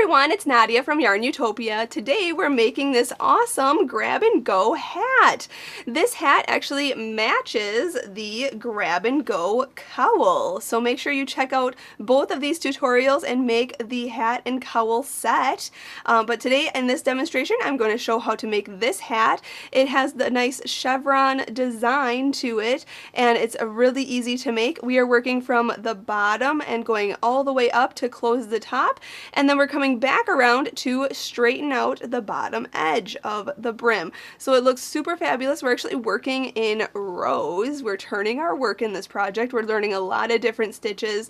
everyone, it's Nadia from YARNutopia. Today we're making this awesome grab and go hat. This hat actually matches the grab and go cowl. So make sure you check out both of these tutorials and make the hat and cowl set. But today in this demonstration I'm going to show how to make this hat. It has the nice chevron design to it and it's really easy to make. We are working from the bottom and going all the way up to close the top. And then we're coming back around to straighten out the bottom edge of the brim. So it looks super fabulous. We're actually working in rows. We're turning our work in this project. We're learning a lot of different stitches,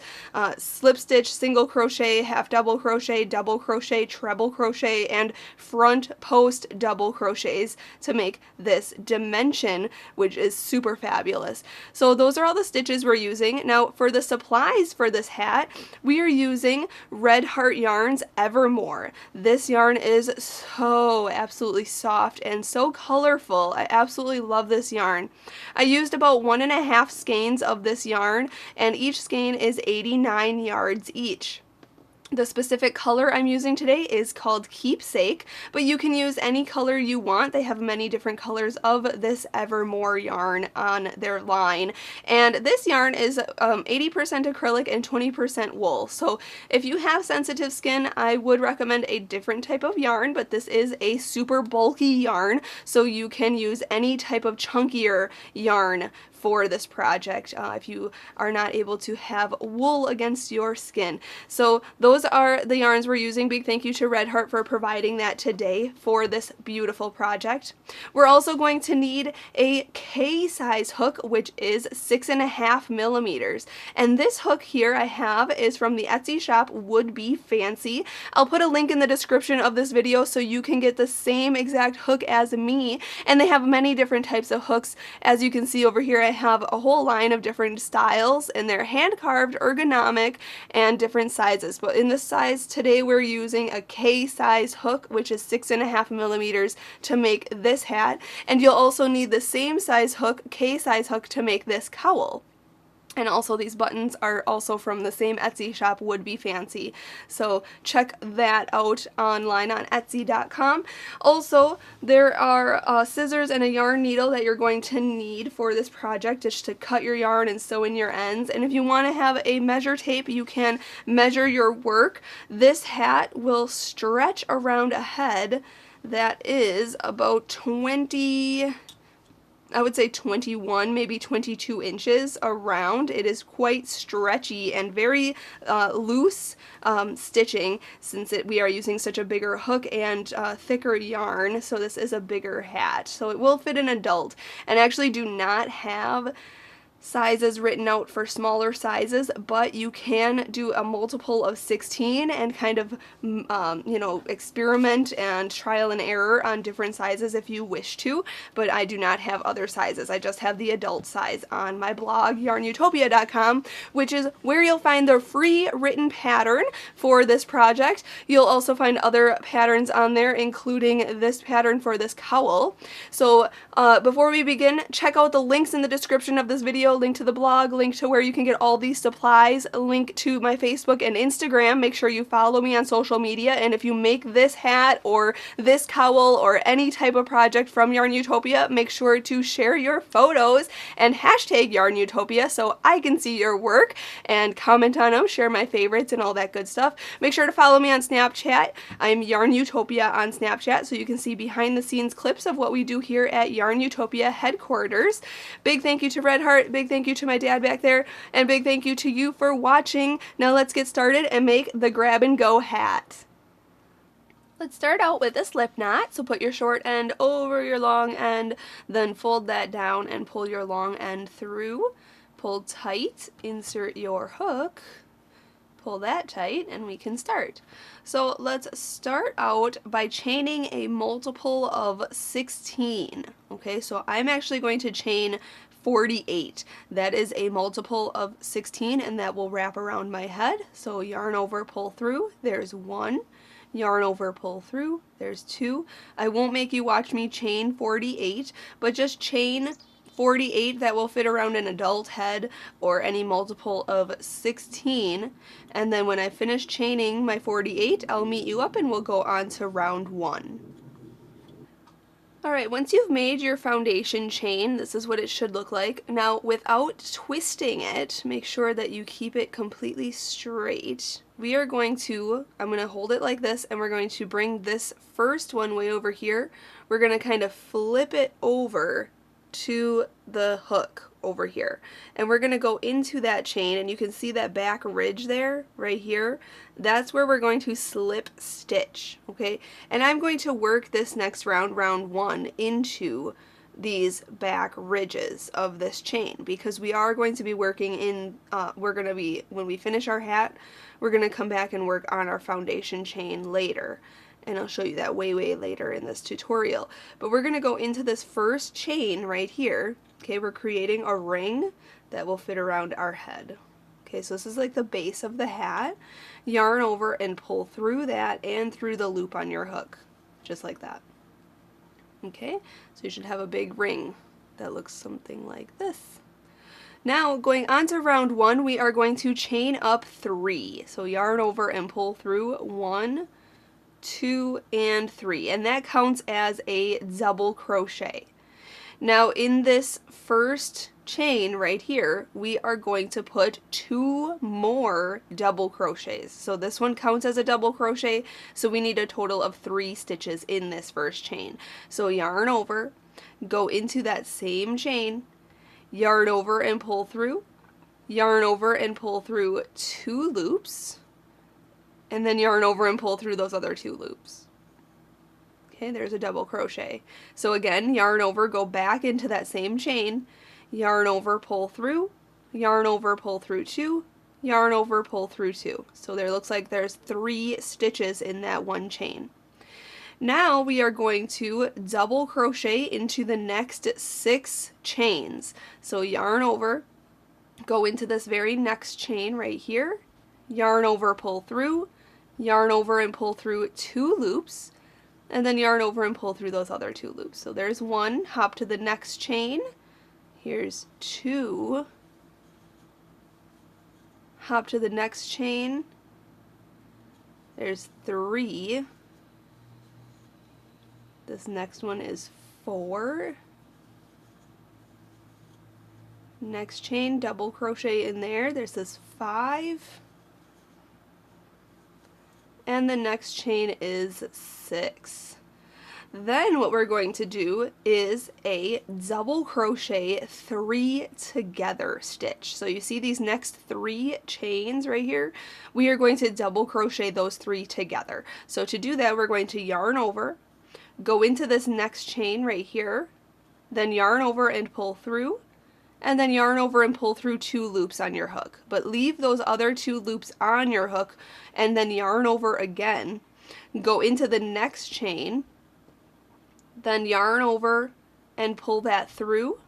slip stitch, single crochet, half double crochet, treble crochet, and front post double crochets to make this dimension, which is super fabulous. So those are all the stitches we're using. Now for the supplies for this hat, we are using Red Heart Yarn's Evermore. This yarn is so absolutely soft and so colorful. I absolutely love this yarn. I used about 1.5 skeins of this yarn, and each skein is 89 yards each. The specific color I'm using today is called Keepsake, but you can use any color you want. They have many different colors of this Evermore yarn on their line. And this yarn is 80% acrylic and 20% wool. So if you have sensitive skin, I would recommend a different type of yarn, but this is a super bulky yarn, so you can use any type of chunkier yarn for this project if you are not able to have wool against your skin. So those are the yarns we're using. Big thank you to Red Heart for providing that today for this beautiful project. We're also going to need a K-size hook, which is 6.5 millimeters. And this hook here I have is from the Etsy shop Would Be Fancy. I'll put a link in the description of this video so you can get the same exact hook as me. And they have many different types of hooks. As you can see over here, I have a whole line of different styles, and they're hand carved, ergonomic, and different sizes. But in this size today we're using a K-size hook, which is 6.5 millimeters, to make this hat. And you'll also need the same size hook, K-size hook, to make this cowl. And also these buttons are also from the same Etsy shop, Would Be Fancy. So check that out online on Etsy.com. Also, there are scissors and a yarn needle that you're going to need for this project just to cut your yarn and sew in your ends. And if you want to have a measure tape, you can measure your work. This hat will stretch around a head that is about 20... I would say 21, maybe 22 inches around. It is quite stretchy and very loose stitching, since we are using such a bigger hook and thicker yarn, so this is a bigger hat. So it will fit an adult, and I actually do not have sizes written out for smaller sizes, but you can do a multiple of 16 and kind of you know, experiment and trial and error on different sizes if you wish to, but I do not have other sizes. I just have the adult size on my blog, YARNutopia.com, which is where you'll find the free written pattern for this project. You'll also find other patterns on there, including this pattern for this cowl. So before we begin, check out the links in the description of this video. Link to the blog, link to where you can get all these supplies, link to my Facebook and Instagram. Make sure you follow me on social media, and if you make this hat or this cowl or any type of project from YARNutopia, make sure to share your photos and hashtag YARNutopia so I can see your work and comment on them, share my favorites and all that good stuff. Make sure to follow me on Snapchat. I'm YARNutopia on Snapchat, so you can see behind the scenes clips of what we do here at YARNutopia headquarters. Big thank you to Red Heart, big thank you to my dad back there, and big thank you to you for watching. Now let's get started and make the grab and go hat. Let's start out with a slip knot, so put your short end over your long end, then fold that down and pull your long end through. Pull tight, insert your hook, pull that tight, and we can start. So let's start out by chaining a multiple of 16. Okay, so I'm actually going to chain 48. That is a multiple of 16, and that will wrap around my head. So yarn over, pull through, there's 1. Yarn over, pull through, there's 2. I won't make you watch me chain 48, but just chain 48 that will fit around an adult head or any multiple of 16. And then when I finish chaining my 48, I'll meet you up and we'll go on to round 1. Alright, once you've made your foundation chain, this is what it should look like. Now, without twisting it, make sure that you keep it completely straight. I'm going to hold it like this, and we're going to bring this first one way over here. We're going to kind of flip it over to the hook over here, and we're going to go into that chain, and you can see that back ridge there right here. That's where we're going to slip stitch, okay? And I'm going to work this next round, round 1, into these back ridges of this chain, because we are going to be working in when we finish our hat, we're going to come back and work on our foundation chain later. And I'll show you that way later in this tutorial. But we're going to go into this first chain right here. Okay, we're creating a ring that will fit around our head. Okay, so this is like the base of the hat. Yarn over and pull through that and through the loop on your hook, just like that. Okay, so you should have a big ring that looks something like this. Now, going on to round 1, we are going to chain up 3. So yarn over and pull through 1, 2, and 3, and that counts as a double crochet. Now in this first chain right here, we are going to put 2 more double crochets. So this one counts as a double crochet, so we need a total of 3 stitches in this first chain. So yarn over, go into that same chain, yarn over and pull through, yarn over and pull through 2 loops, and then yarn over and pull through those other 2 loops. Okay, there's a double crochet. So again, yarn over, go back into that same chain, yarn over, pull through, yarn over, pull through 2, yarn over, pull through 2. So there looks like there's 3 stitches in that one chain. Now we are going to double crochet into the next 6 chains. So yarn over, go into this very next chain right here, yarn over, pull through, yarn over and pull through 2 loops, and then yarn over and pull through those other 2 loops. So there's 1, hop to the next chain, here's 2, hop to the next chain, there's 3, this next one is 4, next chain, double crochet in there, there's this 5, and the next chain is 6. Then what we're going to do is a double crochet 3 together stitch. So you see these next 3 chains right here, we are going to double crochet those 3 together. So to do that, we're going to yarn over, go into this next chain right here, then yarn over and pull through, and then yarn over and pull through 2 loops on your hook. But leave those other 2 loops on your hook, and then yarn over again, go into the next chain, then yarn over and pull that through,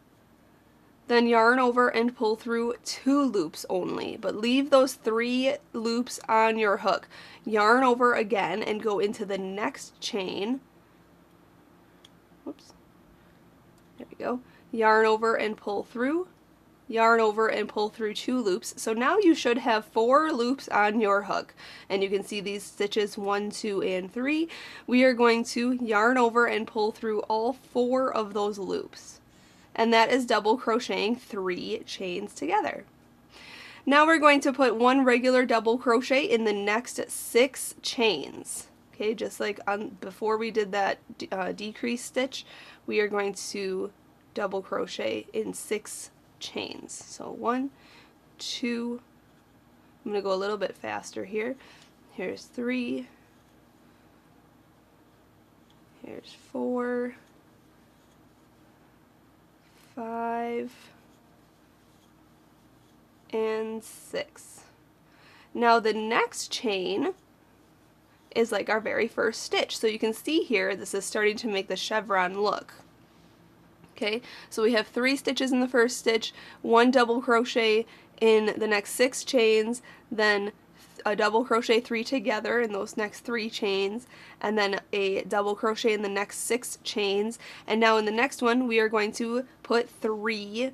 then yarn over and pull through 2 loops only, but leave those 3 loops on your hook. Yarn over again and go into the next chain, whoops, there we go, yarn over and pull through, yarn over and pull through 2 loops. So now you should have 4 loops on your hook, and you can see these stitches 1, 2, and 3. We are going to yarn over and pull through all 4 of those loops, and that is double crocheting 3 chains together. Now we're going to put 1 regular double crochet in the next 6 chains. Okay, just like before we did that decrease stitch, we are going to double crochet in 6 chains. So 1, 2, I'm going to go a little bit faster here. Here's 3, here's 4, 5, and 6. Now the next chain is like our very first stitch. So you can see here, this is starting to make the chevron look. Okay, so we have 3 stitches in the first stitch, 1 double crochet in the next 6 chains, then a double crochet 3 together in those next 3 chains, and then a double crochet in the next 6 chains. And now in the next one we are going to put 3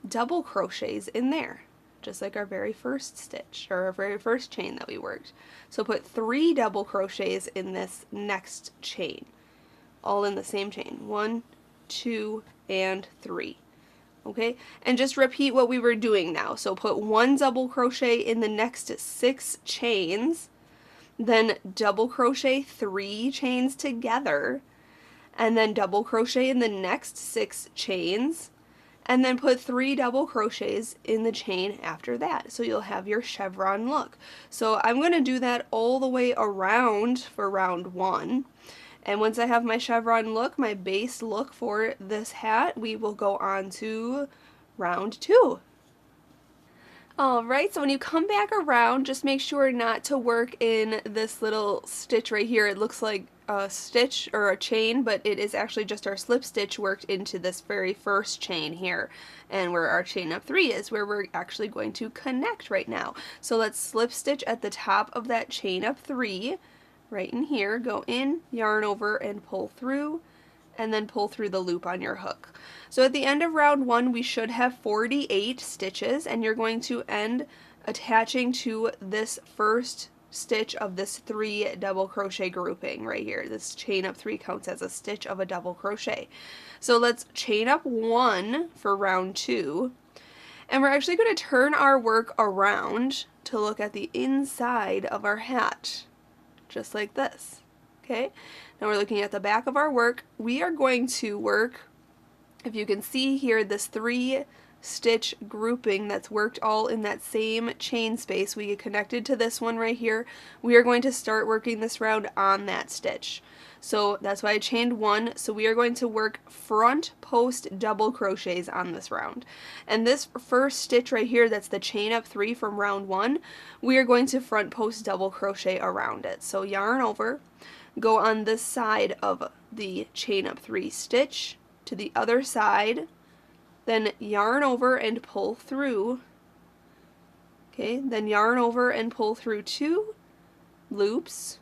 double crochets in there, just like our very first stitch, or our very first chain that we worked. So put 3 double crochets in this next chain, all in the same chain. 1, 2, and 3. Okay, and just repeat what we were doing now. So put 1 double crochet in the next 6 chains, then double crochet 3 chains together, and then double crochet in the next 6 chains, and then put 3 double crochets in the chain after that. So you'll have your chevron look. So I'm going to do that all the way around for round 1. And once I have my chevron look, my base look for this hat, we will go on to round 2. Alright, so when you come back around, just make sure not to work in this little stitch right here. It looks like a stitch or a chain, but it is actually just our slip stitch worked into this very first chain here, and where our chain up 3 is, where we're actually going to connect right now. So let's slip stitch at the top of that chain up 3, right in here, go in, yarn over, and pull through, and then pull through the loop on your hook. So at the end of round 1 we should have 48 stitches, and you're going to end attaching to this first stitch of this 3 double crochet grouping right here. This chain up 3 counts as a stitch of a double crochet. So let's chain up 1 for round 2, and we're actually going to turn our work around to look at the inside of our hat, just like this. Okay, now we're looking at the back of our work. We are going to work, if you can see here, this 3 stitch grouping that's worked all in that same chain space. We get connected to this one right here. We are going to start working this round on that stitch. So that's why I chained 1. So we are going to work front post double crochets on this round. And this first stitch right here, that's the chain up 3 from round 1, we are going to front post double crochet around it. So yarn over, go on this side of the chain up 3 stitch to the other side, then yarn over and pull through. Okay, then yarn over and pull through 2 loops,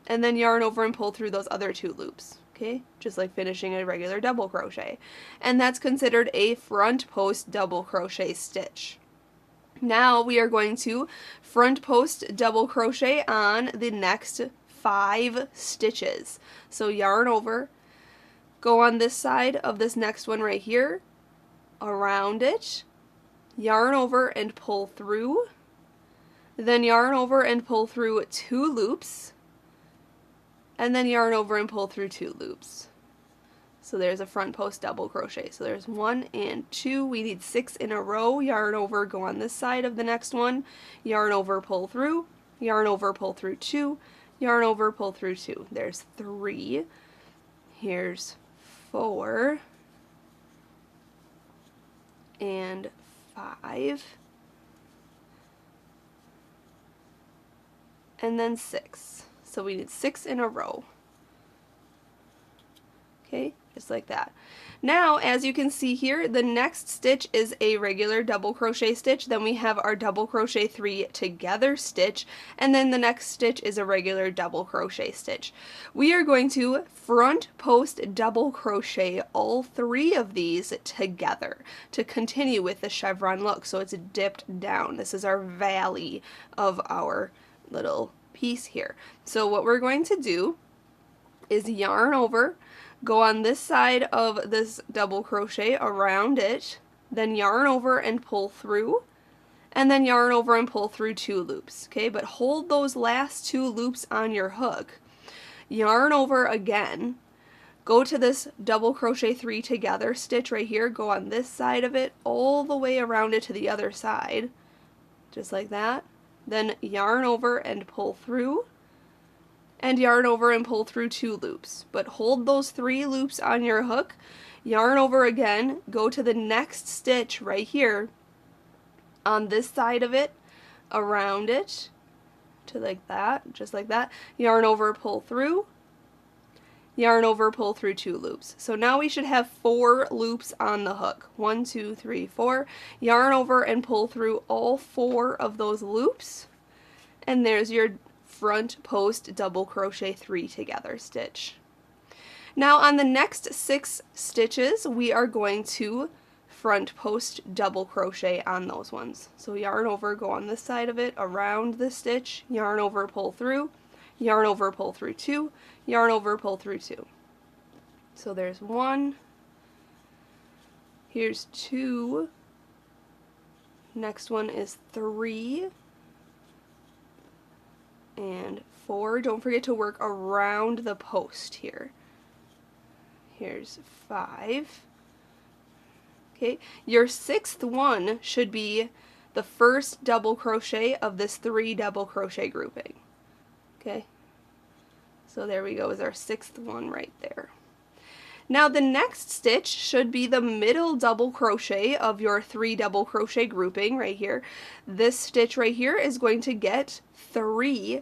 and then yarn over and pull through those other 2 loops. Okay, just like finishing a regular double crochet. And that's considered a front post double crochet stitch. Now we are going to front post double crochet on the next 5 stitches. So yarn over, go on this side of this next one right here, around it, yarn over and pull through, then yarn over and pull through 2 loops, and then yarn over and pull through 2 loops. So there's a front post double crochet. So there's 1 and 2. We need 6 in a row. Yarn over, go on this side of the next one, yarn over, pull through, yarn over, pull through 2, yarn over, pull through 2. There's 3. Here's 4 and 5, and then 6. So we need 6 in a row. Okay, just like that. Now, as you can see here, the next stitch is a regular double crochet stitch, then we have our double crochet 3 together stitch, and then the next stitch is a regular double crochet stitch. We are going to front post double crochet all 3 of these together to continue with the chevron look. So it's dipped down. This is our valley of our little piece here. So what we're going to do is yarn over, go on this side of this double crochet around it, then yarn over and pull through, and then yarn over and pull through 2 loops. Okay, but hold those last 2 loops on your hook. Yarn over again, go to this double crochet 3 together stitch right here, go on this side of it all the way around it to the other side, just like that. Then yarn over and pull through, and yarn over and pull through 2 loops. But hold those 3 loops on your hook, yarn over again, go to the next stitch right here on this side of it, around it, to like that, just like that, yarn over, pull through, yarn over, pull through 2 loops. So now we should have 4 loops on the hook. 1, 2, 3, 4. Yarn over and pull through all 4 of those loops, and there's your front post double crochet 3 together stitch. Now on the next 6 stitches we are going to front post double crochet on those ones. So yarn over, go on this side of it, around the stitch, yarn over, pull through, yarn over, pull through 2, yarn over, pull through 2. So there's 1, here's 2, next one is 3, and 4. Don't forget to work around the post here. Here's 5. Okay, your 6th one should be the first double crochet of this 3 double crochet grouping. Okay, so there we go, is our 6th one right there. Now the next stitch should be the middle double crochet of your 3 double crochet grouping right here. This stitch right here is going to get 3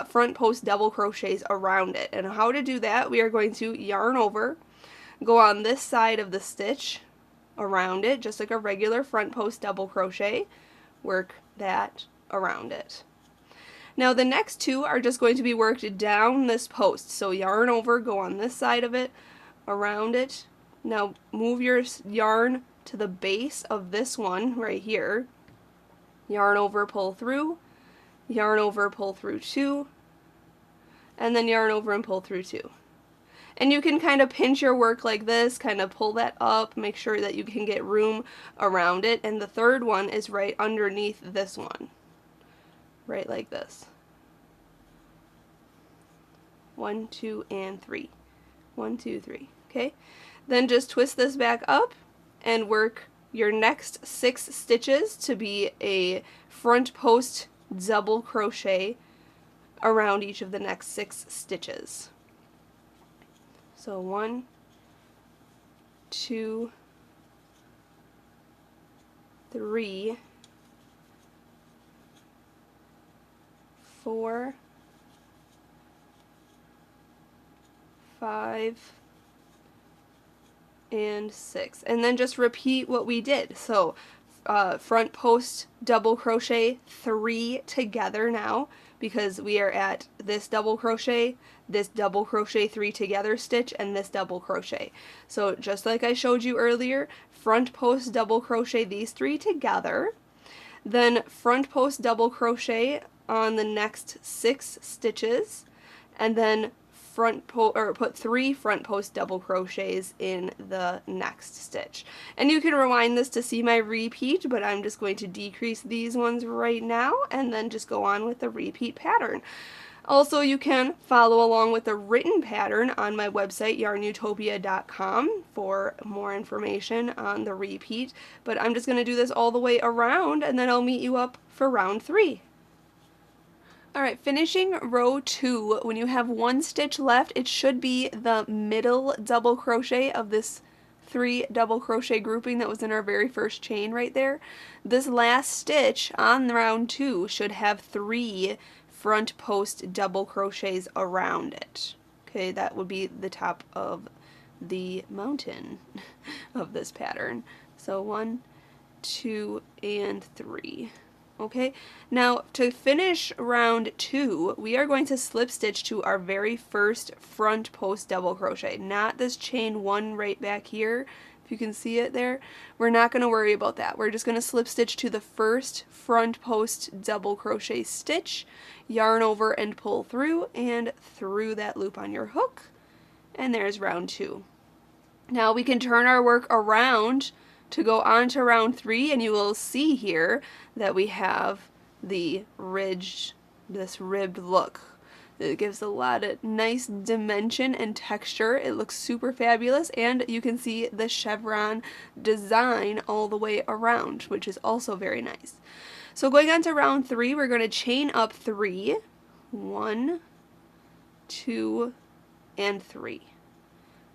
front post double crochets around it. And how to do that, we are going to yarn over, go on this side of the stitch, around it, just like a regular front post double crochet, work that around it. Now the next 2 are just going to be worked down this post, so yarn over, go on this side of it, around it. Now move your yarn to the base of this one right here, yarn over, pull through, yarn over, pull through 2, and then yarn over and pull through 2. And you can kind of pinch your work like this, kind of pull that up, make sure that you can get room around it. And the 3rd one is right underneath this one, right like this. 1, 2, and 3. 1, 2, 3. Okay, then just twist this back up and work your next 6 stitches to be a front post double crochet around each of the next 6 stitches. So 1, 2, 3, 4, 5, and 6. And then just repeat what we did. So front post double crochet 3 together now, because we are at this double crochet 3 together stitch, and this double crochet. So just like I showed you earlier, front post double crochet these 3 together, then front post double crochet on the next 6 stitches, and then put 3 front post double crochets in the next stitch. And you can rewind this to see my repeat, but I'm just going to decrease these ones right now and then just go on with the repeat pattern. Also, you can follow along with the written pattern on my website, YARNutopia.com, for more information on the repeat, but I'm just going to do this all the way around, and then I'll meet you up for round 3. Alright, finishing row 2, when you have 1 stitch left, it should be the middle double crochet of this 3 double crochet grouping that was in our very first chain right there. This last stitch on round 2 should have 3 front post double crochets around it. Okay, that would be the top of the mountain of this pattern. So 1, 2, and 3. Okay, now to finish round 2, we are going to slip stitch to our very first front post double crochet, not this chain 1 right back here. If you can see it there, we're not going to worry about that. We're just going to slip stitch to the first front post double crochet stitch, yarn over and pull through, and through that loop on your hook, and there's round 2. Now we can turn our work around to go on to round 3, and you will see here that we have the ridge, this ribbed look. It gives a lot of nice dimension and texture. It looks super fabulous, and you can see the chevron design all the way around, which is also very nice. So going on to round 3, we're going to chain up 3, 1, 2, and 3.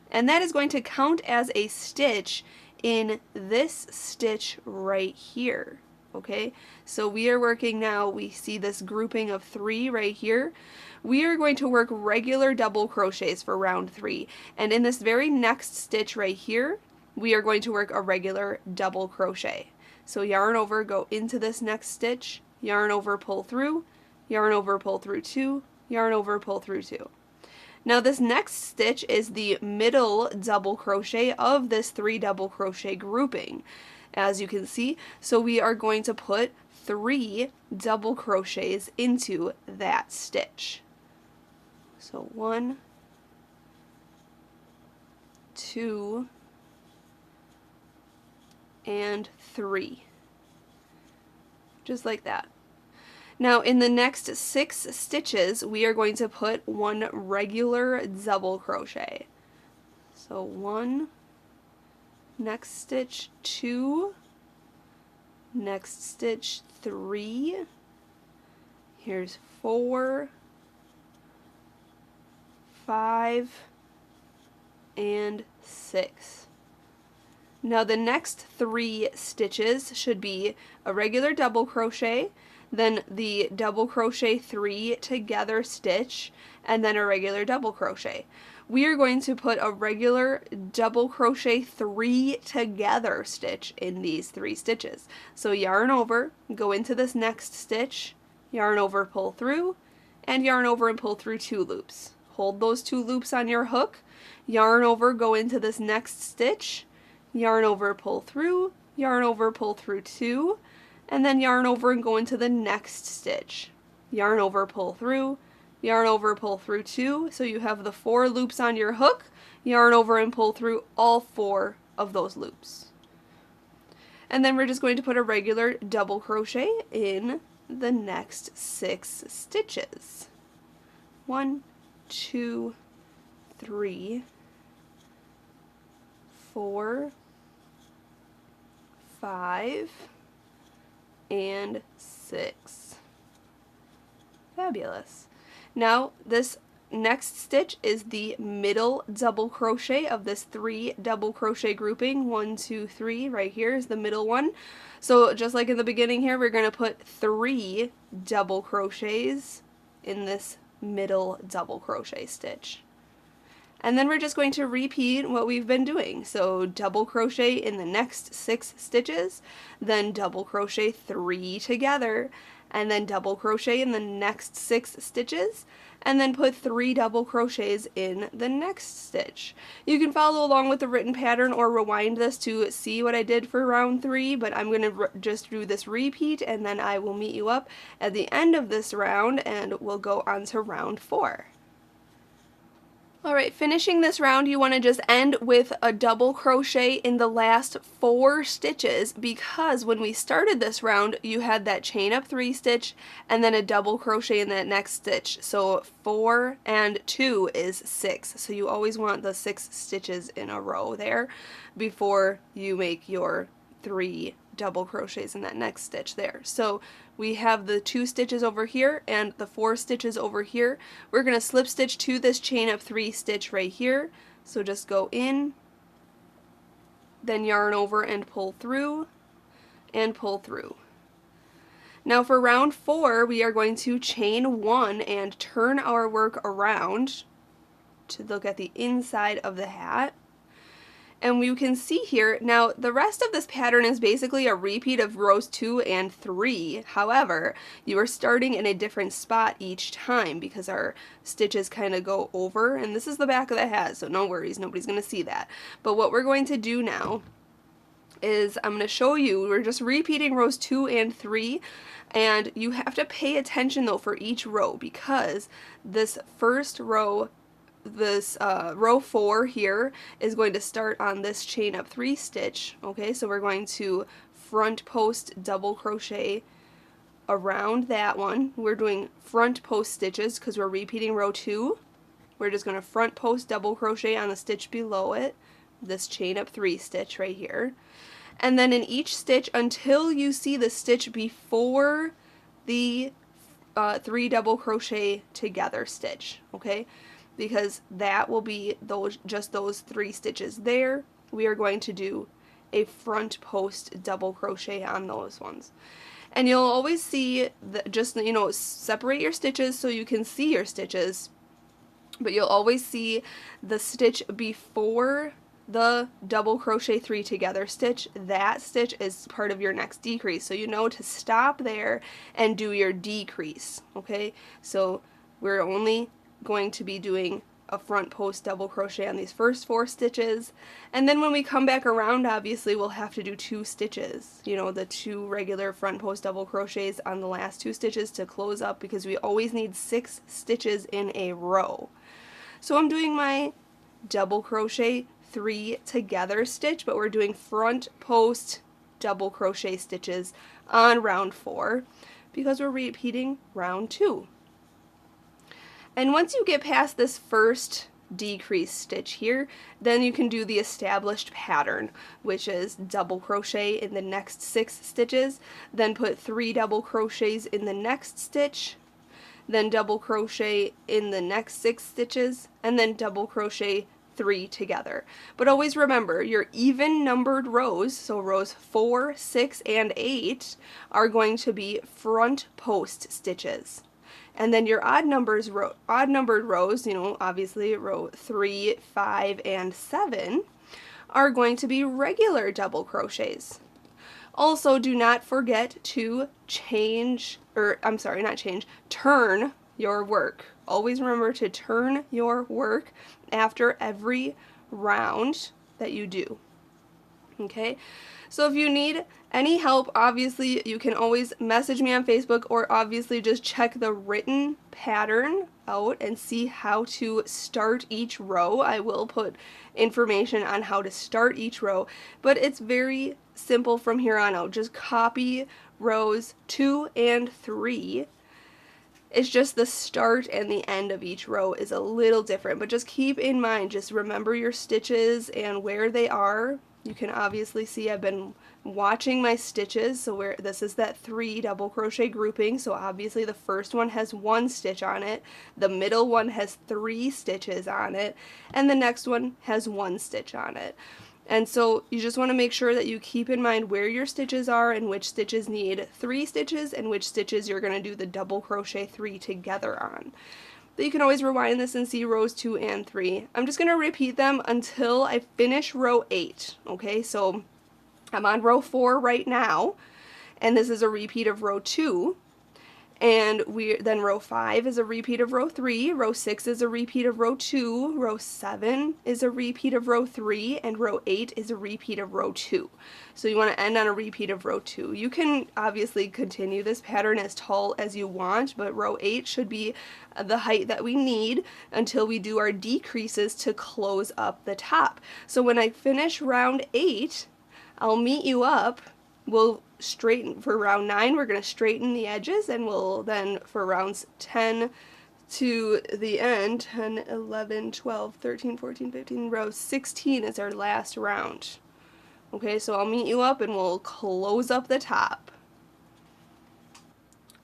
And that is going to count as a stitch in this stitch right here. Okay, so we are working now, we see this grouping of 3 right here. We are going to work regular double crochets for round 3, and in this very next stitch right here, we are going to work a regular double crochet. So yarn over, go into this next stitch, yarn over, pull through, yarn over, pull through 2, yarn over, pull through 2. Now this next stitch is the middle double crochet of this 3 double crochet grouping, as you can see. So we are going to put 3 double crochets into that stitch. So 1, 2, and 3, just like that. Now in the next 6 stitches we are going to put 1 regular double crochet. So 1, next stitch 2, next stitch 3, here's 4, 5, and 6. Now the next 3 stitches should be a regular double crochet, then the double crochet 3 together stitch, and then a regular double crochet. We are going to put a regular double crochet 3 together stitch in these 3 stitches. So yarn over, go into this next stitch, yarn over, pull through, and yarn over and pull through 2 loops. Hold those 2 loops on your hook, yarn over, go into this next stitch, yarn over, pull through, yarn over, pull through 2, and then yarn over and go into the next stitch. Yarn over, pull through, yarn over, pull through 2, so you have the 4 loops on your hook, yarn over and pull through all 4 of those loops. And then we're just going to put a regular double crochet in the next 6 stitches. 1, 2, 3, 4, 5, and 6. Fabulous. Now this next stitch is the middle double crochet of this 3 double crochet grouping. 1, 2, 3, right here is the middle one. So just like in the beginning here, we're going to put 3 double crochets in this middle double crochet stitch. And then we're just going to repeat what we've been doing. So double crochet in the next 6 stitches, then double crochet 3 together, and then double crochet in the next 6 stitches, and then put 3 double crochets in the next stitch. You can follow along with the written pattern or rewind this to see what I did for round 3, but I'm going to just do this repeat, and then I will meet you up at the end of this round and we'll go on to round 4. Alright, finishing this round, you want to just end with a double crochet in the last 4 stitches, because when we started this round you had that chain up 3 stitch and then a double crochet in that next stitch. So 4 and 2 is 6. So you always want the 6 stitches in a row there before you make your 3 double crochets in that next stitch there. So we have the 2 stitches over here and the 4 stitches over here. We're going to slip stitch to this chain up 3 stitch right here. So just go in, then yarn over and pull through, and pull through. Now for round 4, we are going to chain 1 and turn our work around to look at the inside of the hat. And we can see here, now the rest of this pattern is basically a repeat of rows 2 and 3. However, you are starting in a different spot each time because our stitches kind of go over, and this is the back of the hat, so no worries, nobody's going to see that. But what we're going to do now is I'm going to show you, we're just repeating rows 2 and 3, and you have to pay attention though for each row, because this first row, this row 4 here is going to start on this chain up 3 stitch. Okay, so we're going to front post double crochet around that one. We're doing front post stitches because we're repeating row 2. We're just going to front post double crochet on the stitch below it, this chain up 3 stitch right here, and then in each stitch until you see the stitch before the 3 double crochet together stitch. Okay, because that will be just those 3 stitches there. We are going to do a front post double crochet on those ones. And you'll always see, just, you know, separate your stitches so you can see your stitches, but you'll always see the stitch before the double crochet 3 together stitch, that stitch is part of your next decrease. So you know to stop there and do your decrease, okay? So we're only going to be doing a front post double crochet on these first 4 stitches, and then when we come back around, obviously we'll have to do 2 stitches, you know, the 2 regular front post double crochets on the last 2 stitches to close up, because we always need 6 stitches in a row. So I'm doing my double crochet 3 together stitch, but we're doing front post double crochet stitches on round 4 because we're repeating round 2. And once you get past this first decrease stitch here, then you can do the established pattern, which is double crochet in the next 6 stitches, then put 3 double crochets in the next stitch, then double crochet in the next 6 stitches, and then double crochet 3 together. But always remember, your even numbered rows, so rows 4, 6, and 8, are going to be front post stitches. And then your odd numbered rows, you know, obviously row 3, 5, and 7, are going to be regular double crochets. Also, do not forget to turn your work. Always remember to turn your work after every round that you do. Okay? So if you need any help, obviously you can always message me on Facebook, or obviously just check the written pattern out and see how to start each row. I will put information on how to start each row, but it's very simple from here on out. Just copy rows 2 and 3. It's just the start and the end of each row is a little different, but just keep in mind, just remember your stitches and where they are. You can obviously see I've been watching my stitches, so where this is that 3 double crochet grouping, so obviously the first one has 1 stitch on it, the middle one has 3 stitches on it, and the next one has 1 stitch on it. And so you just want to make sure that you keep in mind where your stitches are and which stitches need 3 stitches and which stitches you're going to do the double crochet 3 together on. But you can always rewind this and see rows 2 and 3. I'm just going to repeat them until I finish row 8. Okay, so I'm on row 4 right now, and this is a repeat of row 2. And then row 5 is a repeat of row 3, row 6 is a repeat of row 2, row 7 is a repeat of row 3, and row 8 is a repeat of row 2. So you want to end on a repeat of row 2. You can obviously continue this pattern as tall as you want, but row 8 should be the height that we need until we do our decreases to close up the top. So when I finish round 8, I'll meet you up. We'll straighten for round 9, we're going to straighten the edges, and we'll then for rounds 10 to the end, 10, 11, 12, 13, 14, 15, row 16 is our last round. Okay, so I'll meet you up and we'll close up the top.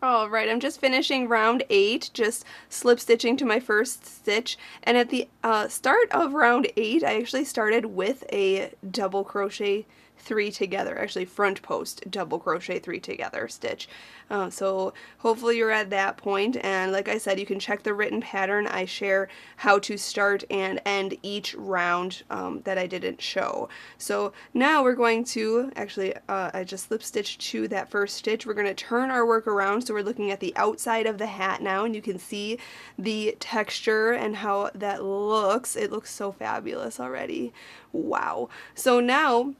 Alright, I'm just finishing round 8, just slip stitching to my first stitch, and at the start of round 8 I actually started with a double crochet 3 together, actually front post double crochet 3 together stitch. So hopefully you're at that point, and like I said, you can check the written pattern. I share how to start and end each round that I didn't show. So now we're going to, actually I just slip stitched to that first stitch. We're going to turn our work around, so we're looking at the outside of the hat now, and you can see the texture and how that looks. It looks so fabulous already. Wow. So now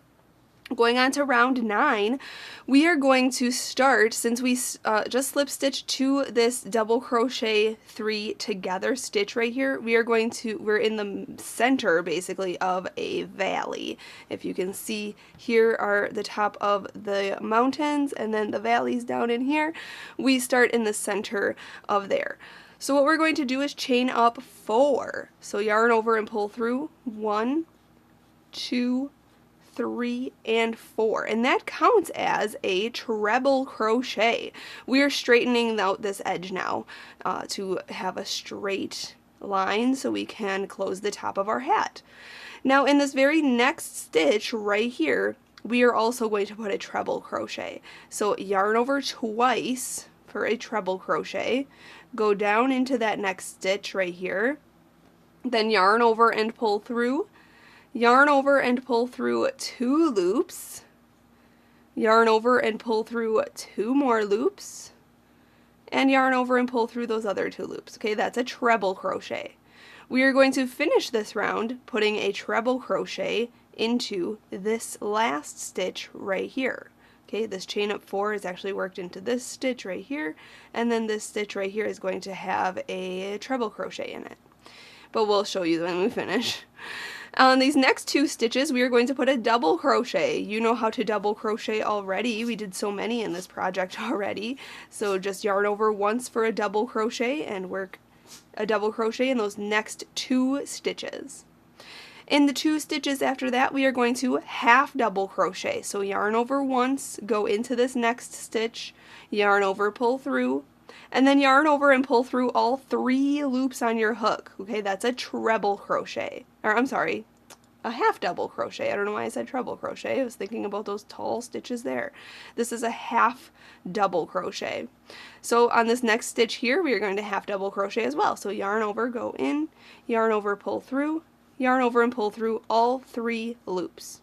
going on to round 9, we are going to start, since we just slip stitched to this double crochet 3 together stitch right here, we're in the center basically of a valley. If you can see, here are the top of the mountains and then the valleys down in here. We start in the center of there. So what we're going to do is chain up 4. So yarn over and pull through 1, 2, 3, and 4, and that counts as a treble crochet. We are straightening out this edge now to have a straight line so we can close the top of our hat. Now in this very next stitch right here, we are also going to put a treble crochet. So yarn over twice for a treble crochet, go down into that next stitch right here, then yarn over and pull through, yarn over and pull through 2 loops, yarn over and pull through 2 more loops, and yarn over and pull through those other 2 loops. Okay, that's a treble crochet. We are going to finish this round putting a treble crochet into this last stitch right here. Okay, this chain up 4 is actually worked into this stitch right here, and then this stitch right here is going to have a treble crochet in it. But we'll show you when we finish. On these next 2 stitches, we are going to put a double crochet. You know how to double crochet already. We did so many in this project already. So just yarn over once for a double crochet and work a double crochet in those next 2 stitches. In the 2 stitches after that, we are going to half double crochet. So yarn over once, go into this next stitch, yarn over, pull through, and then yarn over and pull through all 3 loops on your hook. Okay, that's a treble crochet. Or I'm sorry, a half double crochet. I don't know why I said treble crochet. I was thinking about those tall stitches there. This is a half double crochet. So on this next stitch here, we are going to half double crochet as well. So yarn over, go in, yarn over, pull through, yarn over and pull through all 3 loops.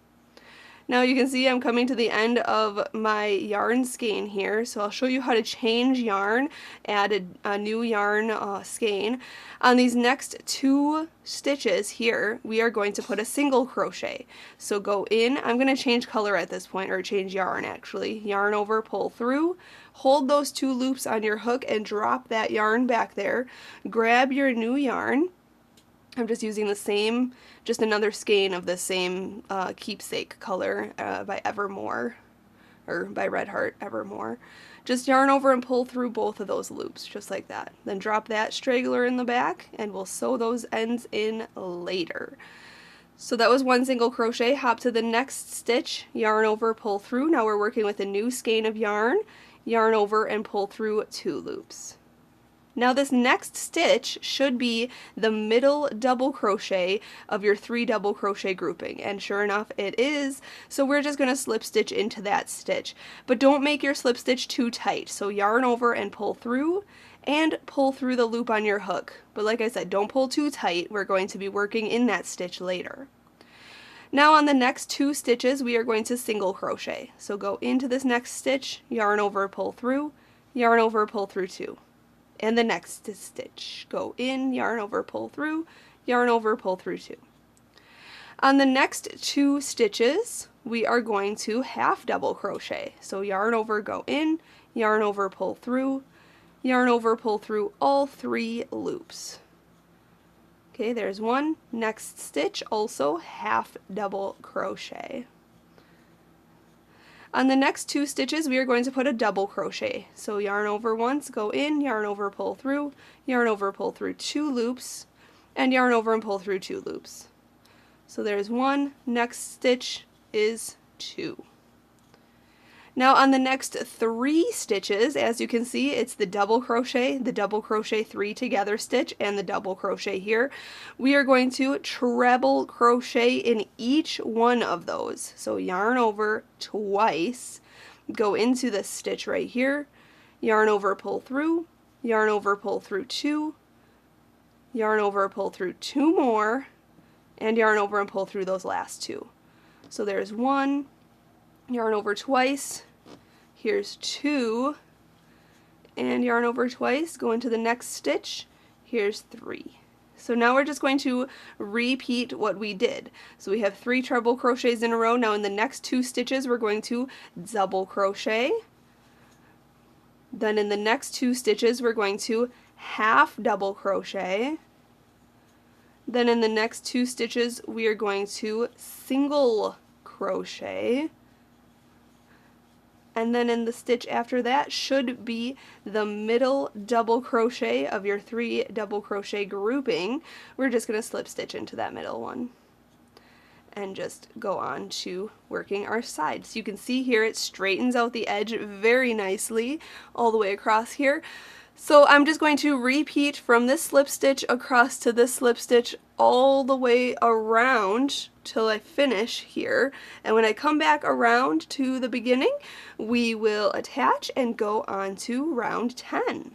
Now you can see I'm coming to the end of my yarn skein here, so I'll show you how to change yarn, add a new yarn skein. On these next 2 stitches here, we are going to put a single crochet. So go in, I'm going to change color at this point, or change yarn actually. Yarn over, pull through, hold those 2 loops on your hook and drop that yarn back there. Grab your new yarn. I'm just using the same, just another skein of the same keepsake color by Evermore, or by Red Heart Evermore. Just yarn over and pull through both of those loops, just like that. Then drop that straggler in the back, and we'll sew those ends in later. So that was 1 single crochet. Hop to the next stitch, yarn over, pull through. Now we're working with a new skein of yarn, yarn over and pull through 2 loops. Now this next stitch should be the middle double crochet of your 3 double crochet grouping, and sure enough it is, so we're just going to slip stitch into that stitch. But don't make your slip stitch too tight, so yarn over and pull through, and pull through the loop on your hook. But like I said, don't pull too tight, we're going to be working in that stitch later. Now on the next 2 stitches we are going to single crochet, so go into this next stitch, yarn over, pull through, yarn over, pull through 2. And the next stitch, go in, yarn over, pull through, yarn over, pull through 2. On the next 2 stitches, we are going to half double crochet. So yarn over, go in, yarn over, pull through, yarn over, pull through all 3 loops. Okay, there's 1. Next stitch, also half double crochet. On the next 2 stitches, we are going to put a double crochet. So yarn over once, go in, yarn over, pull through, yarn over, pull through 2 loops, and yarn over and pull through 2 loops. So there's 1, next stitch is 2. Now on the next 3 stitches, as you can see, it's the double crochet 3 together stitch, and the double crochet here. We are going to treble crochet in each one of those. So yarn over twice, go into this stitch right here, yarn over, pull through, yarn over, pull through 2, yarn over, pull through 2 more, and yarn over and pull through those last 2. So there's 1, yarn over twice, here's 2, and yarn over twice, go into the next stitch, here's 3. So now we're just going to repeat what we did. So we have 3 treble crochets in a row. Now in the next 2 stitches we're going to double crochet. Then in the next 2 stitches we're going to half double crochet. Then in the next 2 stitches we are going to single crochet. And then in the stitch after that should be the middle double crochet of your 3 double crochet grouping. We're just going to slip stitch into that middle one and just go on to working our sides. You can see here it straightens out the edge very nicely all the way across here. So I'm just going to repeat from this slip stitch across to this slip stitch all the way around till I finish here, and when I come back around to the beginning we will attach and go on to round 10.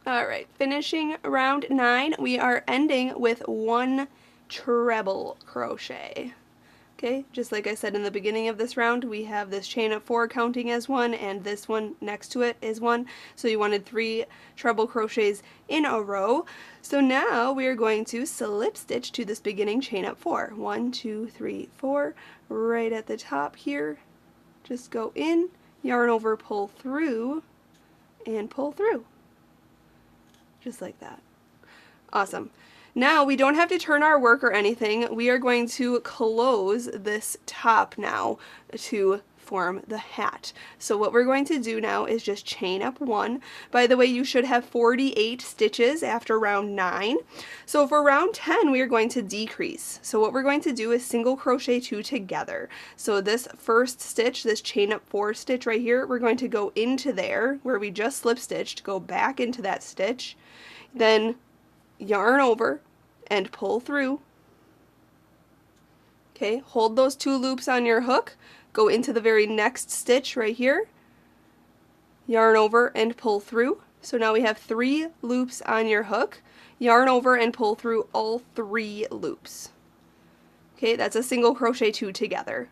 Alright, finishing round 9, we are ending with 1 treble crochet. Okay, just like I said in the beginning of this round, we have this chain of 4 counting as 1, and this one next to it is 1. So you wanted 3 treble crochets in a row. So now we are going to slip stitch to this beginning chain up 4. 1, 2, 3, 4, right at the top here. Just go in, yarn over, pull through, and pull through. Just like that. Awesome. Now we don't have to turn our work or anything. We are going to close this top now to form the hat. So what we're going to do now is just chain up 1. By the way, you should have 48 stitches after round 9. So for round 10, we are going to decrease. So what we're going to do is single crochet 2 together. So this first stitch, this chain up 4 stitch right here, we're going to go into there where we just slip stitched, go back into that stitch, then yarn over and pull through. Okay, hold those 2 loops on your hook, go into the very next stitch right here, yarn over and pull through. So now we have 3 loops on your hook, yarn over and pull through all 3 loops. Okay, that's a single crochet 2 together.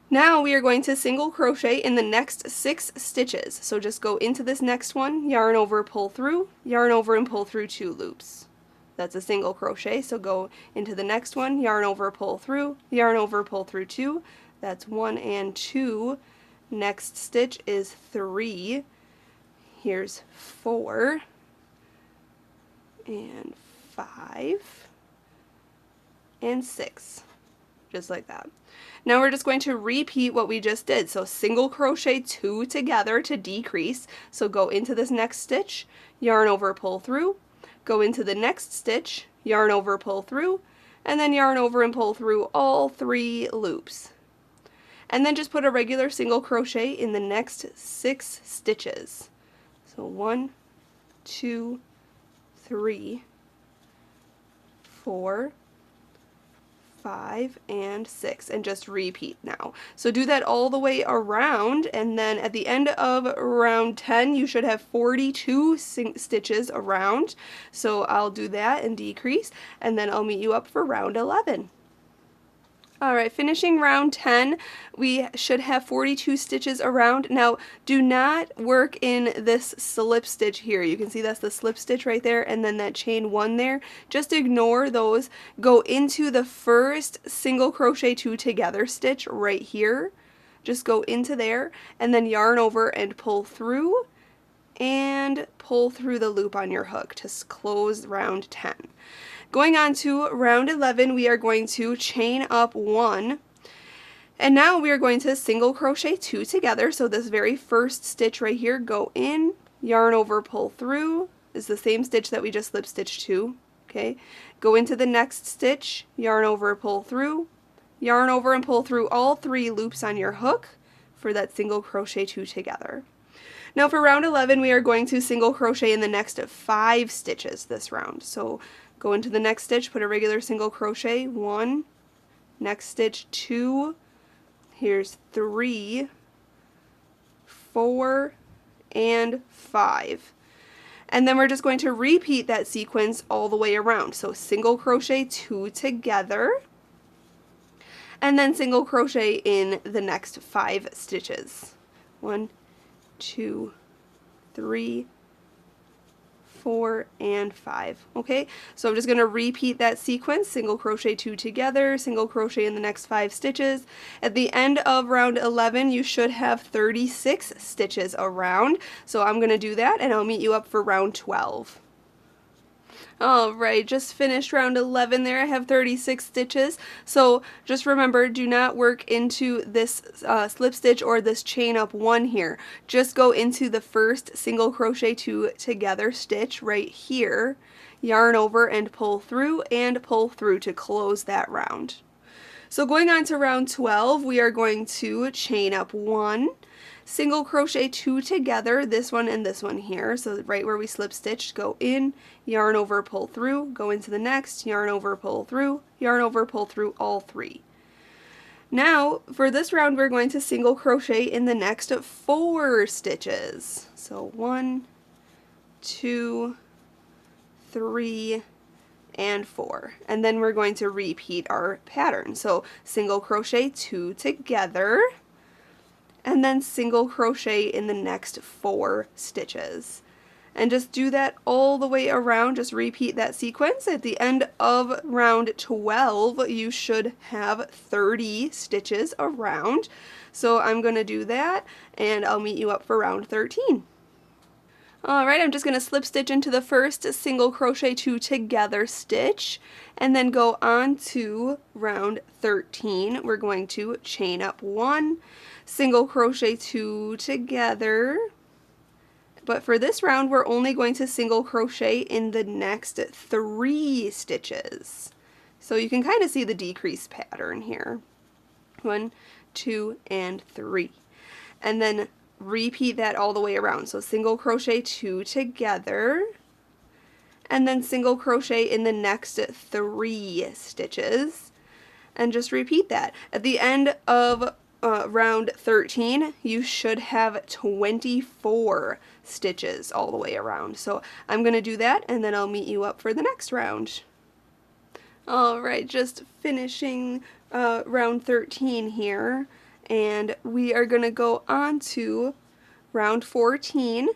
Now we are going to single crochet in the next 6 stitches. So just go into this next one, yarn over, pull through, yarn over and pull through 2 loops. That's a single crochet, so go into the next one, yarn over, pull through, yarn over, pull through 2. That's 1 and 2. Next stitch is 3. Here's 4 and 5 and 6. Just like that. Now we're just going to repeat what we just did. So single crochet 2 together to decrease. So go into this next stitch, yarn over, pull through, go into the next stitch, yarn over, pull through, and then yarn over and pull through all 3 loops. And then just put a regular single crochet in the next 6 stitches. So 1, 2, 3, 4, 5, and 6, and just repeat now. So do that all the way around, and then at the end of round 10 you should have 42 stitches around. So I'll do that and decrease, and then I'll meet you up for round 11. Alright, finishing round 10, we should have 42 stitches around. Now, do not work in this slip stitch here. You can see that's the slip stitch right there, and then that chain 1 there. Just ignore those. Go into the first single crochet 2 together stitch right here. Just go into there, and then yarn over and pull through, and pull through the loop on your hook to close round 10. Going on to round 11, we are going to chain up 1, and now we are going to single crochet 2 together. So this very first stitch right here, go in, yarn over, pull through, is the same stitch that we just slip stitched to. Okay, go into the next stitch, yarn over, pull through, yarn over and pull through all 3 loops on your hook for that single crochet 2 together. Now for round 11, we are going to single crochet in the next 5 stitches this round. So go into the next stitch, put a regular single crochet, 1, next stitch 2, here's 3, 4, and 5. And then we're just going to repeat that sequence all the way around. So single crochet 2 together, and then single crochet in the next 5 stitches. 1, 2, 3, 4, and 5. Okay, so I'm just going to repeat that sequence, single crochet 2 together, single crochet in the next 5 stitches. At the end of round 11, you should have 36 stitches around. So I'm going to do that, and I'll meet you up for round 12. Alright, just finished round 11 there. I have 36 stitches. So just remember, do not work into this slip stitch or this chain up 1 here. Just go into the first single crochet 2 together stitch right here, yarn over and pull through to close that round. So going on to round 12, we are going to chain up 1, single crochet 2 together, this one and this one here, so right where we slip stitched, go in, yarn over, pull through, go into the next, yarn over, pull through, yarn over, pull through all 3. Now for this round we're going to single crochet in the next 4 stitches. So 1, 2, 3, and 4. And then we're going to repeat our pattern. So single crochet 2 together, and then single crochet in the next 4 stitches. And just do that all the way around. Just repeat that sequence. At the end of round 12, you should have 30 stitches around. So I'm going to do that, and I'll meet you up for round 13. Alright, I'm just going to slip stitch into the first single crochet 2 together stitch, and then go on to round 13. We're going to chain up 1, single crochet 2 together. But for this round, we're only going to single crochet in the next 3 stitches. So you can kind of see the decrease pattern here. 1, 2, and 3. And then repeat that all the way around. So single crochet 2 together, and then single crochet in the next 3 stitches. And just repeat that. At the end of round 13, you should have 24 stitches all the way around. So I'm going to do that, and then I'll meet you up for the next round. Alright, just finishing round 13 here, and we are going to go on to round 14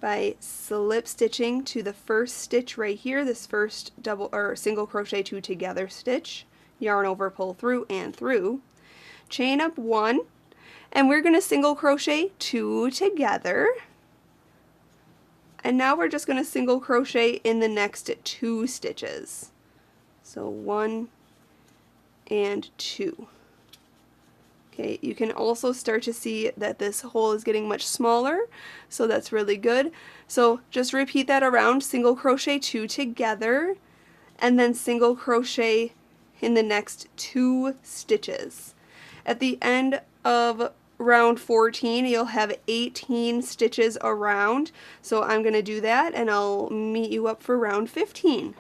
by slip stitching to the first stitch right here, this first double or single crochet 2 together stitch, yarn over, pull through and through, chain up 1, and we're going to single crochet 2 together, and now we're just going to single crochet in the next 2 stitches. So 1 and 2. Okay, you can also start to see that this hole is getting much smaller, so that's really good. So just repeat that around, single crochet 2 together, and then single crochet in the next 2 stitches. At the end of round 14, you'll have 18 stitches around, so I'm going to do that, and I'll meet you up for round 15.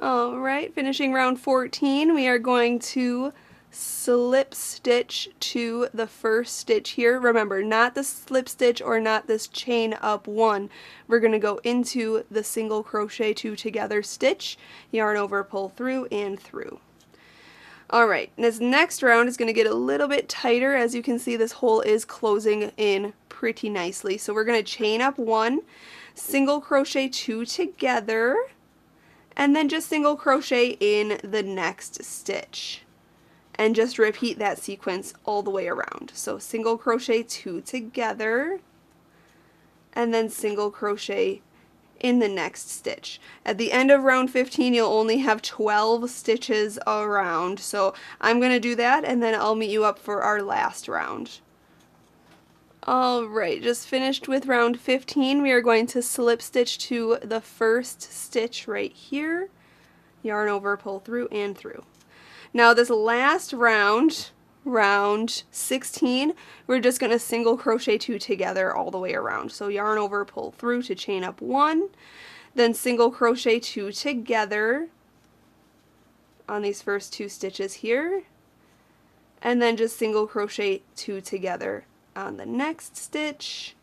Alright, finishing round 14, we are going to slip stitch to the first stitch here. Remember, not the slip stitch or not this chain up 1. We're going to go into the single crochet 2 together stitch, yarn over, pull through and through. Alright, this next round is going to get a little bit tighter. As you can see, this hole is closing in pretty nicely. So we're going to chain up 1, single crochet 2 together, and then just single crochet in the next stitch. And just repeat that sequence all the way around. So single crochet 2 together, and then single crochet in the next stitch. At the end of round 15, you'll only have 12 stitches around. So I'm going to do that, and then I'll meet you up for our last round. Alright, just finished with round 15. We are going to slip stitch to the first stitch right here, yarn over, pull through and through. Now this last round, round 16, we're just going to single crochet 2 together all the way around. So yarn over, pull through to chain up 1, then single crochet 2 together on these first 2 stitches here, and then just single crochet 2 together on the next stitch,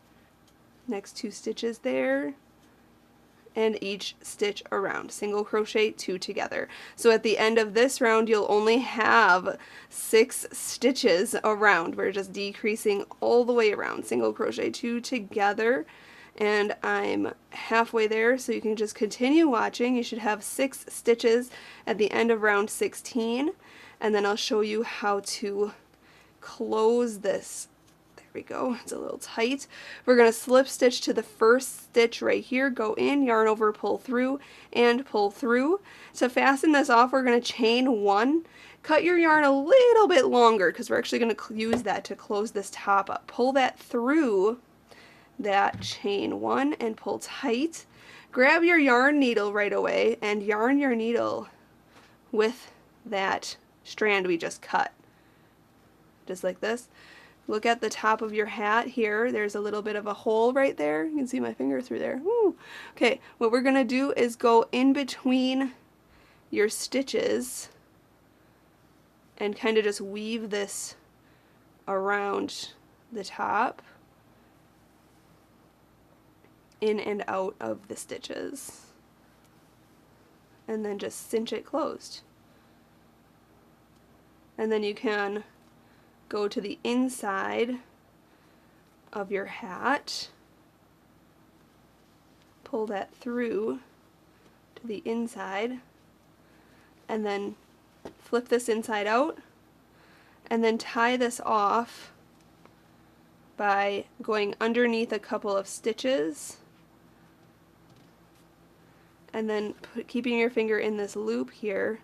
next 2 stitches there, and each stitch around, single crochet 2 together. So at the end of this round, you'll only have 6 stitches around. We're just decreasing all the way around, single crochet 2 together, and I'm halfway there, so you can just continue watching. You should have 6 stitches at the end of round 16, and then I'll show you how to close this. There we go, it's a little tight. We're going to slip stitch to the first stitch right here, go in, yarn over, pull through, and pull through. To fasten this off, we're going to chain 1. Cut your yarn a little bit longer because we're actually going to use that to close this top up. Pull that through that chain 1 and pull tight. Grab your yarn needle right away and yarn your needle with that strand we just cut. Just like this. Look at the top of your hat here. There's a little bit of a hole right there. You can see my finger through there. Woo. Okay, what we're going to do is go in between your stitches and kind of just weave this around the top, in and out of the stitches. and then just cinch it closed. And then you can go to the inside of your hat, pull that through to the inside, and then flip this inside out, and then tie this off by going underneath a couple of stitches, and then keeping your finger in this loop here,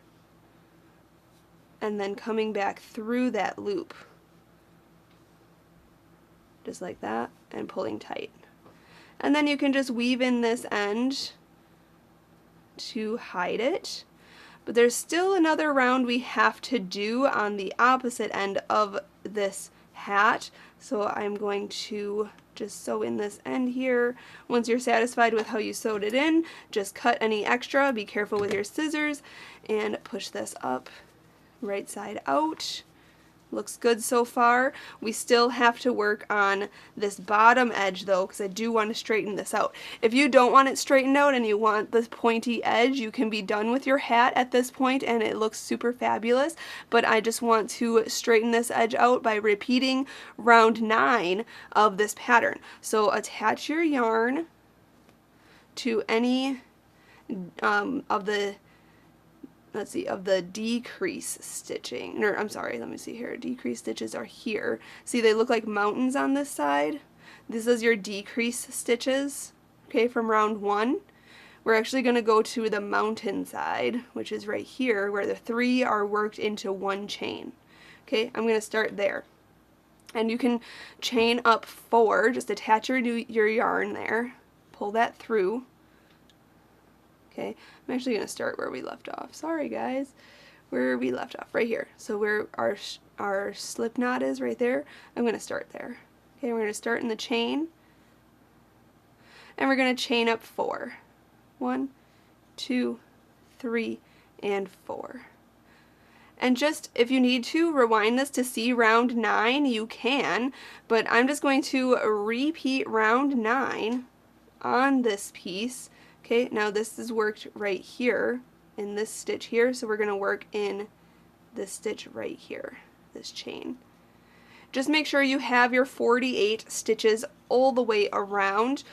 and then coming back through that loop, just like that, and pulling tight. And then you can just weave in this end to hide it. But there's still another round we have to do on the opposite end of this hat. So I'm going to just sew in this end here. Once you're satisfied with how you sewed it in, just cut any extra. Be careful with your scissors and push this up, right side out. Looks good so far. We still have to work on this bottom edge though, because I do want to straighten this out. If you don't want it straightened out and you want this pointy edge, you can be done with your hat at this point and it looks super fabulous. But I just want to straighten this edge out by repeating round 9 of this pattern. So attach your yarn to any of the decrease stitching, or I'm sorry, let me see here, decrease stitches are here. See, they look like mountains on this side. This is your decrease stitches, okay, from round 1. We're actually going to go to the mountain side, which is right here, where the 3 are worked into 1 chain. Okay, I'm going to start there. And you can chain up 4, just attach your yarn there, pull that through. Okay, I'm actually going to start where we left off. Sorry guys, where we left off, right here. So where our slip knot is, right there, I'm going to start there. Okay, we're going to start in the chain, and we're going to chain up 4. 1, 2, 3, and 4. And just, if you need to rewind this to see round 9, you can, but I'm just going to repeat round 9 on this piece. Okay, now this is worked right here in this stitch here, so we're going to work in this stitch right here, this chain. Just make sure you have your 48 stitches all the way around.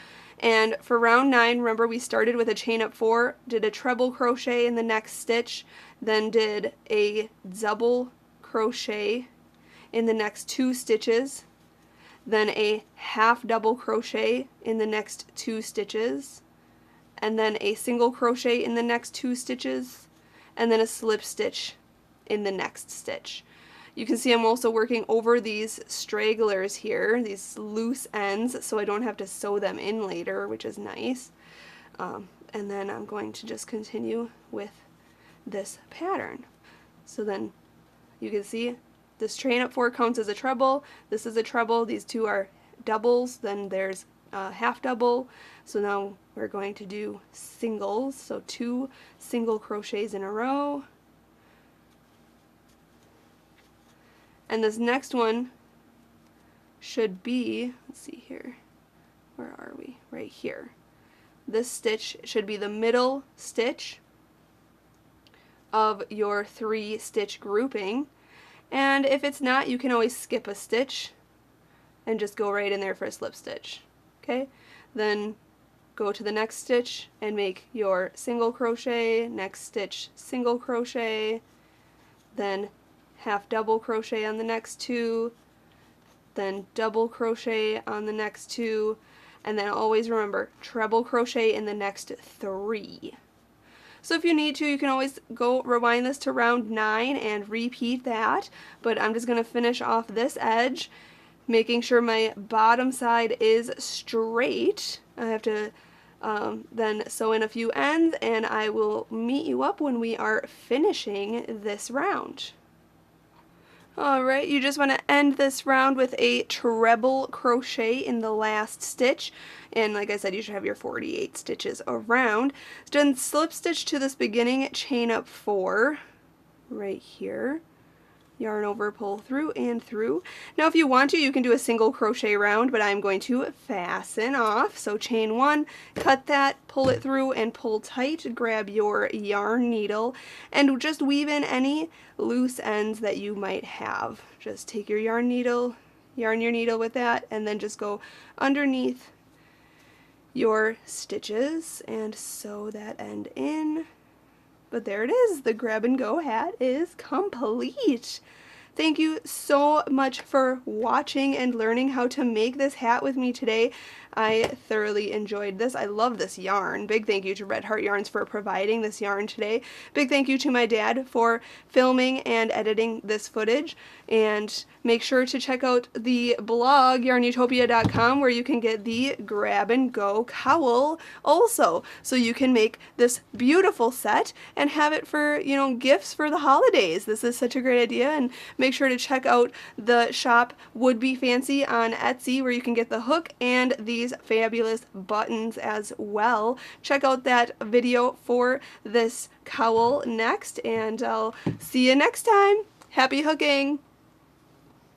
And for round 9, remember we started with a chain up 4, did a treble crochet in the next stitch, then did a double crochet in the next 2 stitches, then a half double crochet in the next 2 stitches, and then a single crochet in the next 2 stitches, and then a slip stitch in the next stitch. You can see I'm also working over these stragglers here, these loose ends, so I don't have to sew them in later, which is nice. And then I'm going to just continue with this pattern. So then you can see this chain up 4 counts as a treble, this is a treble, these 2 are doubles, then there's half double. So now we're going to do singles, so 2 single crochets in a row. And this next one should be, let's see here, where are we? Right here. This stitch should be the middle stitch of your 3 stitch grouping. And if it's not, you can always skip a stitch and just go right in there for a slip stitch. Okay, then go to the next stitch and make your single crochet, next stitch single crochet, then half double crochet on the next 2, then double crochet on the next 2, and then always remember treble crochet in the next 3. So if you need to, you can always go rewind this to round 9 and repeat that, but I'm just going to finish off this edge, making sure my bottom side is straight. I have to then sew in a few ends, and I will meet you up when we are finishing this round. Alright, you just want to end this round with a treble crochet in the last stitch, and like I said, you should have your 48 stitches around. Then slip stitch to this beginning chain up 4 right here. yarn over, pull through and through. Now if you want to, you can do a single crochet round, but I'm going to fasten off. So chain 1, cut that, pull it through and pull tight, grab your yarn needle, and just weave in any loose ends that you might have. Just take your yarn needle, yarn your needle with that, and then just go underneath your stitches and sew that end in. But there it is, the grab and go hat is complete. Thank you so much for watching and learning how to make this hat with me today. I thoroughly enjoyed this. I love this yarn. Big thank you to Red Heart Yarns for providing this yarn today. Big thank you to my dad for filming and editing this footage. And make sure to check out the blog, YARNutopia.com, where you can get the grab and go cowl also. So you can make this beautiful set and have it for, you know, gifts for the holidays. This is such a great idea. And make sure to check out the shop Would Be Fancy on Etsy, where you can get the hook and these fabulous buttons as well. Check out that video for this cowl next, and I'll see you next time. Happy hooking!